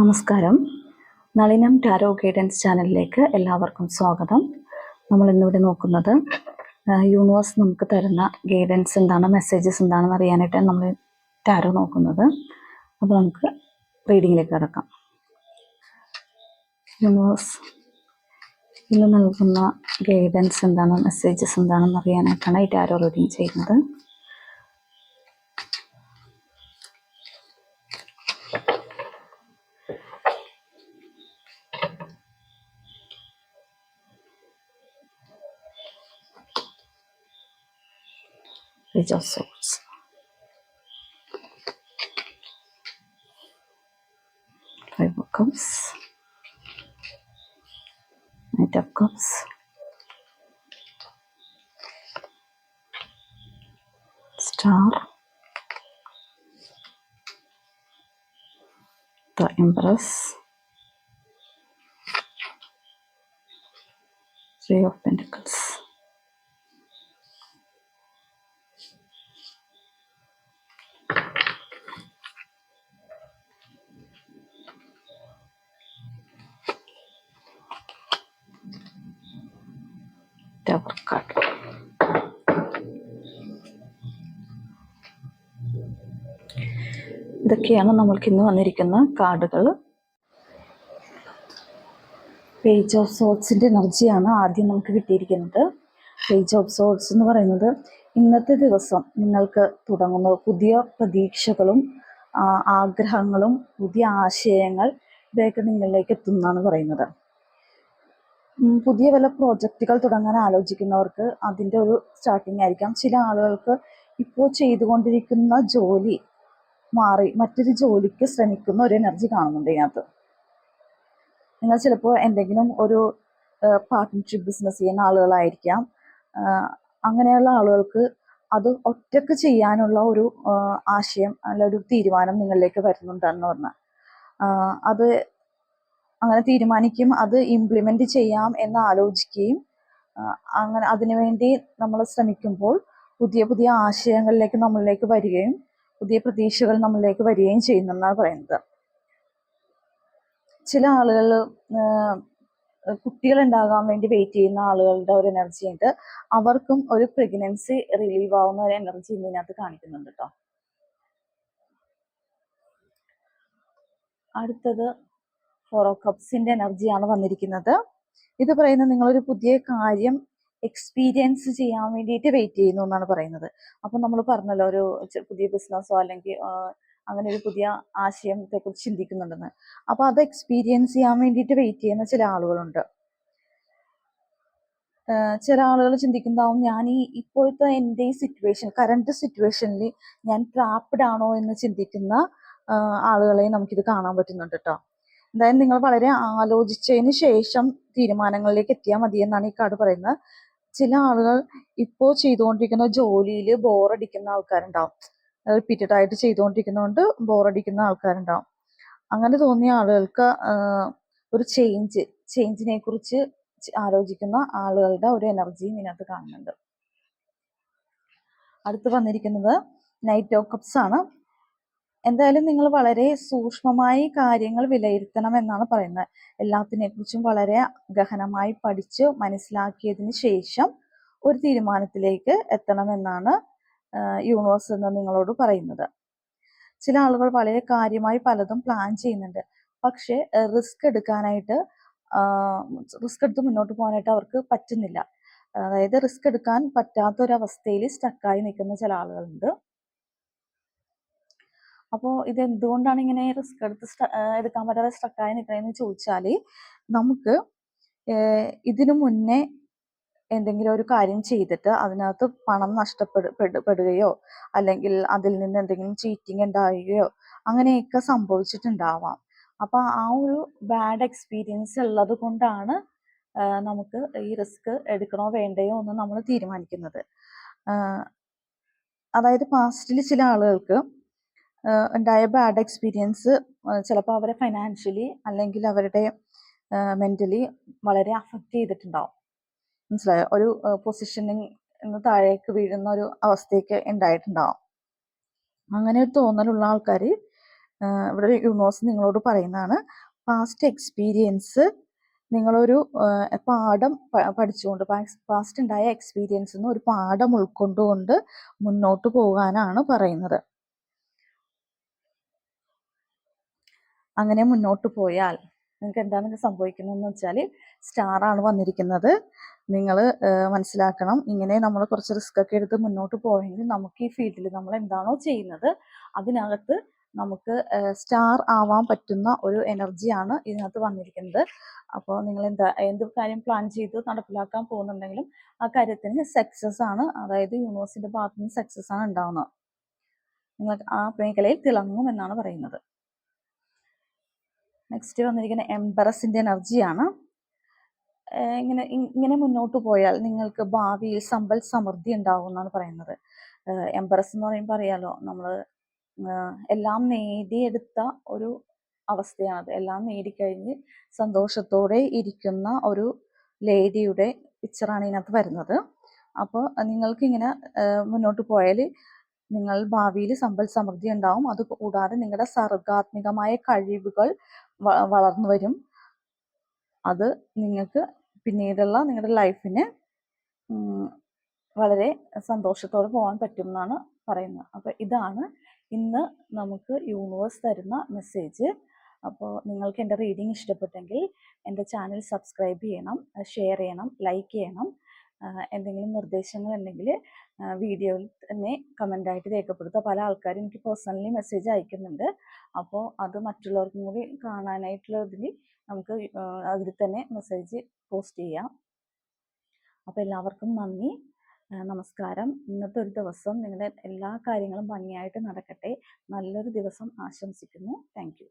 നമസ്കാരം. Nalinam tarot guidance ചാനലിലേക്ക് എല്ലാവർക്കും സ്വാഗതം. നമ്മൾ ഇന്നിവിടെ നോക്കുന്നത് യൂണിവേഴ്സ് നമുക്ക് തരുന്ന ഗൈഡൻസ് എന്താണ്, മെസ്സേജസ് എന്താണെന്ന് അറിയാനായിട്ടാണ് നമ്മൾ ടാരോ നോക്കുന്നത്. അപ്പോൾ നമുക്ക് റീഡിങ്ങിലേക്ക് കിടക്കാം. യൂണിവേഴ്സ് ഇന്ന് നൽകുന്ന ഗൈഡൻസ് എന്താണ്, മെസ്സേജസ് എന്താണെന്ന് അറിയാനായിട്ടാണ് ഈ ടാരോ റീഡിങ് ചെയ്യുന്നത്. Page of Swords, Five of Cups, Knight of Cups, Star, the Empress, Three of Pentacles. Tower card. ഇതൊക്കെയാണ് നമ്മൾക്ക് ഇന്ന് വന്നിരിക്കുന്ന കാർഡുകൾ. പേജ് ഓഫ് സോർട്സിൻ്റെ എനർജിയാണ് ആദ്യം നമുക്ക് കിട്ടിയിരിക്കുന്നത്. പേജ് ഓഫ് സോർട്സ് എന്ന് പറയുന്നത് ഇന്നത്തെ ദിവസം നിങ്ങൾക്ക് തുടങ്ങുന്ന പുതിയ പ്രതീക്ഷകളും ആഗ്രഹങ്ങളും പുതിയ ആശയങ്ങൾ ഇതൊക്കെ നിങ്ങളിലേക്ക് എത്തുന്നതാണ് പറയുന്നത്. പുതിയ വല്ല പ്രോജക്റ്റുകൾ തുടങ്ങാൻ ആലോചിക്കുന്നവർക്ക് അതിൻ്റെ ഒരു സ്റ്റാർട്ടിങ് ആയിരിക്കാം. ചില ആളുകൾക്ക് ഇപ്പോൾ ചെയ്തുകൊണ്ടിരിക്കുന്ന ജോലി മാറി മറ്റൊരു ജോലിക്ക് ശ്രമിക്കുന്ന ഒരു എനർജി കാണുന്നുണ്ട് ഇതിനകത്ത്. നിങ്ങൾ ചിലപ്പോൾ എന്തെങ്കിലും ഒരു പാർട്ട്ണർഷിപ്പ് ബിസിനസ് ചെയ്യുന്ന ആളുകളായിരിക്കാം. അങ്ങനെയുള്ള ആളുകൾക്ക് അത് ഒറ്റക്ക് ചെയ്യാനുള്ള ഒരു ആശയം അല്ല ഒരു തീരുമാനം നിങ്ങളിലേക്ക് വരുന്നുണ്ടെന്ന് പറഞ്ഞാൽ അത് അങ്ങനെ തീരുമാനിക്കും, അത് ഇംപ്ലിമെന്റ് ചെയ്യാം എന്ന് ആലോചിക്കുകയും അങ്ങനെ അതിനുവേണ്ടി നമ്മൾ ശ്രമിക്കുമ്പോൾ പുതിയ പുതിയ ആശയങ്ങളിലേക്ക് നമ്മളിലേക്ക് വരികയും പുതിയ പ്രതീക്ഷകൾ നമ്മളിലേക്ക് വരികയും ചെയ്യുന്നെന്നാണ് പറയുന്നത്. ചില ആളുകൾ കുട്ടികൾ ഉണ്ടാകാൻ വേണ്ടി വെയിറ്റ് ചെയ്യുന്ന ആളുകളുടെ ഒരു എനർജി ഉണ്ട്. അവർക്കും ഒരു പ്രഗ്നൻസി റിലീവ് ആവുന്ന ഒരു എനർജി ഇതിനകത്ത് കാണിക്കുന്നുണ്ട് കേട്ടോ. അടുത്തത് ഫോർ ഓഫ് കപ്സിന്റെ എനർജിയാണ് വന്നിരിക്കുന്നത്. ഇത് പറയുന്നത് നിങ്ങളൊരു പുതിയ കാര്യം എക്സ്പീരിയൻസ് ചെയ്യാൻ വേണ്ടിയിട്ട് വെയിറ്റ് ചെയ്യുന്നു എന്നാണ് പറയുന്നത്. അപ്പം നമ്മൾ പറഞ്ഞല്ലോ ഒരു പുതിയ ബിസിനസ്സോ അല്ലെങ്കിൽ അങ്ങനെ ഒരു പുതിയ ആശയത്തെ കുറിച്ച് ചിന്തിക്കുന്നുണ്ടെന്ന്. അപ്പൊ അത് എക്സ്പീരിയൻസ് ചെയ്യാൻ വേണ്ടിയിട്ട് വെയിറ്റ് ചെയ്യുന്ന ചില ആളുകളുണ്ട്. ചില ആളുകൾ ചിന്തിക്കുന്നതാവും ഞാൻ ഈ ഇപ്പോഴത്തെ എൻ്റെ ഈ സിറ്റുവേഷൻ കറണ്ട് സിറ്റുവേഷനിൽ ഞാൻ ട്രാപ്ഡ് ആണോ എന്ന് ചിന്തിക്കുന്ന ആളുകളെ നമുക്കിത് കാണാൻ പറ്റുന്നുണ്ട് കേട്ടോ. എന്തായാലും നിങ്ങൾ വളരെ ആലോചിച്ചതിന് ശേഷം തീരുമാനങ്ങളിലേക്ക് എത്തിയാൽ മതി എന്നാണ് ഈ കാർഡ് പറയുന്നത്. ചില ആളുകൾ ഇപ്പോൾ ചെയ്തുകൊണ്ടിരിക്കുന്ന ജോലിയിൽ ബോറടിക്കുന്ന ആൾക്കാരുണ്ടാവും. റിപ്പീറ്റഡ് ആയിട്ട് ചെയ്തുകൊണ്ടിരിക്കുന്നതുകൊണ്ട് ബോറടിക്കുന്ന ആൾക്കാരുണ്ടാവും. അങ്ങനെ തോന്നിയ ആളുകൾക്ക് ഒരു ചേഞ്ചിനെ കുറിച്ച് ആലോചിക്കുന്ന ആളുകളുടെ ഒരു എനർജിയും ഇതിനകത്ത് കാണുന്നുണ്ട്. അടുത്ത് വന്നിരിക്കുന്നത് നൈറ്റ് ഓഫ് കപ്സ് ആണ്. എന്തായാലും നിങ്ങൾ വളരെ സൂക്ഷ്മമായി കാര്യങ്ങൾ വിലയിരുത്തണം എന്നാണ് പറയുന്നത്. എല്ലാത്തിനെ കുറിച്ചും വളരെ ഗഹനമായി പഠിച്ച് മനസ്സിലാക്കിയതിന് ശേഷം ഒരു തീരുമാനത്തിലേക്ക് എത്തണമെന്നാണ് യൂണിവേഴ്സ് എന്ന് നിങ്ങളോട് പറയുന്നത്. ചില ആളുകൾ വളരെ കാര്യമായി പലതും പ്ലാൻ ചെയ്യുന്നുണ്ട്, പക്ഷെ റിസ്ക് എടുക്കാനായിട്ട് റിസ്ക് എടുത്ത് മുന്നോട്ട് പോകാനായിട്ട് അവർക്ക് പറ്റുന്നില്ല. അതായത് റിസ്ക് എടുക്കാൻ പറ്റാത്തൊരവസ്ഥയിൽ സ്റ്റക്കായി നിൽക്കുന്ന ചില ആളുകളുണ്ട്. അപ്പോൾ ഇത് എന്തുകൊണ്ടാണ് ഇങ്ങനെ റിസ്ക് എടുക്കാൻ പറ്റാതെ സ്റ്റക്കായി നിൽക്കണമെന്ന് ചോദിച്ചാൽ നമുക്ക് ഇതിനു മുന്നേ എന്തെങ്കിലും ഒരു കാര്യം ചെയ്തിട്ട് അതിനകത്ത് പണം നഷ്ടപ്പെടുകയോ അല്ലെങ്കിൽ അതിൽ നിന്ന് എന്തെങ്കിലും ചീറ്റിംഗ് ഉണ്ടാവുകയോ അങ്ങനെയൊക്കെ സംഭവിച്ചിട്ടുണ്ടാവാം. അപ്പൊ ആ ഒരു ബാഡ് എക്സ്പീരിയൻസ് ഉള്ളത് കൊണ്ടാണ് നമുക്ക് ഈ റിസ്ക് എടുക്കണോ വേണ്ടയോ എന്ന് നമ്മൾ തീരുമാനിക്കുന്നത്. അതായത് പാസ്റ്റിൽ ചില ആളുകൾക്ക് ഉണ്ടായ ബാഡ് എക്സ്പീരിയൻസ് ചിലപ്പോൾ അവരെ ഫൈനാൻഷ്യലി അല്ലെങ്കിൽ അവരുടെ മെന്റലി വളരെ അഫക്റ്റ് ചെയ്തിട്ടുണ്ടാവും. മനസ്സിലായോ? ഒരു പൊസിഷനിങ് താഴേക്ക് വീഴുന്ന ഒരു അവസ്ഥയൊക്കെ ഉണ്ടായിട്ടുണ്ടാവും. അങ്ങനെ ഒരു തോന്നലുള്ള ആൾക്കാർ ഇവിടെ യൂണിവേഴ്സ് നിങ്ങളോട് പറയുന്നതാണ്, പാസ്റ്റ് എക്സ്പീരിയൻസ് നിങ്ങളൊരു പാഠം പഠിച്ചുകൊണ്ട്, പാസ്റ്റ് ഉണ്ടായ എക്സ്പീരിയൻസിൽ നിന്ന് ഒരു പാഠം ഉൾക്കൊണ്ടുകൊണ്ട് മുന്നോട്ട് പോകാനാണ് പറയുന്നത്. അങ്ങനെ മുന്നോട്ട് പോയാൽ നിങ്ങൾക്ക് എന്താണ് സംഭവിക്കുന്നതെന്ന് വെച്ചാൽ, സ്റ്റാറാണ് വന്നിരിക്കുന്നത്. നിങ്ങൾ മനസ്സിലാക്കണം, ഇങ്ങനെ നമ്മൾ കുറച്ച് റിസ്ക് ഒക്കെ എടുത്ത് മുന്നോട്ട് പോയെങ്കിൽ നമുക്ക് ഈ ഫീൽഡിൽ നമ്മൾ എന്താണോ ചെയ്യുന്നത് അതിനകത്ത് നമുക്ക് സ്റ്റാർ ആവാൻ പറ്റുന്ന ഒരു എനർജിയാണ് ഇതിനകത്ത് വന്നിരിക്കുന്നത്. അപ്പോൾ നിങ്ങൾ എന്ത് കാര്യം പ്ലാൻ ചെയ്ത് നടപ്പിലാക്കാൻ പോകുന്നുണ്ടെങ്കിലും ആ കാര്യത്തിന് സക്സസ് ആണ്, അതായത് യൂണിവേഴ്സിന്റെ ഭാഗത്ത് നിന്ന് സക്സസ് ആണ് ഉണ്ടാവുന്നത്. നിങ്ങൾ ആ മേഖലയിൽ തിളങ്ങും എന്നാണ് പറയുന്നത്. നെക്സ്റ്റ് വന്നിരിക്കുന്ന എംബറസിന്റെ എനർജിയാണ്. ഇങ്ങനെ മുന്നോട്ട് പോയാൽ നിങ്ങൾക്ക് ഭാവിയിൽ സമ്പൽ സമൃദ്ധി ഉണ്ടാവും എന്നാണ് പറയുന്നത്. എംബറസ് എന്ന് പറയുമ്പോൾ അറിയാലോ, നമ്മൾ എല്ലാം നേടിയെടുത്ത ഒരു അവസ്ഥയാണത്. എല്ലാം നേടിക്കഴിഞ്ഞ് സന്തോഷത്തോടെ ഇരിക്കുന്ന ഒരു ലേഡിയുടെ പിക്ചറാണ് ഇതിനകത്ത് വരുന്നത്. അപ്പോൾ നിങ്ങൾക്കിങ്ങനെ മുന്നോട്ട് പോയാൽ നിങ്ങൾ ഭാവിയിൽ സമ്പൽ സമൃദ്ധി ഉണ്ടാവും. അത് കൂടാതെ നിങ്ങളുടെ സർഗാത്മകമായ കഴിവുകൾ വളർന്നു വരും. അത് നിങ്ങൾക്ക് പിന്നീടുള്ള നിങ്ങളുടെ ലൈഫിന് വളരെ സന്തോഷത്തോടെ പോകാൻ പറ്റും എന്നാണ് പറയുന്നത്. അപ്പോൾ ഇതാണ് ഇന്ന് നമുക്ക് യൂണിവേഴ്സ് തരുന്ന മെസ്സേജ്. അപ്പോൾ നിങ്ങൾക്ക് എൻ്റെ റീഡിങ് ഇഷ്ടപ്പെട്ടെങ്കിൽ എൻ്റെ ചാനൽ സബ്സ്ക്രൈബ് ചെയ്യണം, ഷെയർ ചെയ്യണം, ലൈക്ക് ചെയ്യണം. എന്തെങ്കിലും നിർദ്ദേശങ്ങൾ ഉണ്ടെങ്കിൽ വീഡിയോയിൽ തന്നെ കമൻ്റായിട്ട് രേഖപ്പെടുത്തുക. പല ആൾക്കാരും എനിക്ക് പേഴ്സണലി മെസ്സേജ് അയക്കുന്നുണ്ട്. അപ്പോൾ അത് മറ്റുള്ളവർക്കും കൂടി കാണാനായിട്ടുള്ളതിൽ നമുക്ക് അതിൽ തന്നെ മെസ്സേജ് പോസ്റ്റ് ചെയ്യാം. അപ്പോൾ എല്ലാവർക്കും നന്ദി, നമസ്കാരം. ഇന്നത്തെ ഒരു ദിവസം നിങ്ങളുടെ എല്ലാ കാര്യങ്ങളും ഭംഗിയായിട്ട് നടക്കട്ടെ. നല്ലൊരു ദിവസം ആശംസിക്കുന്നു. Thank you.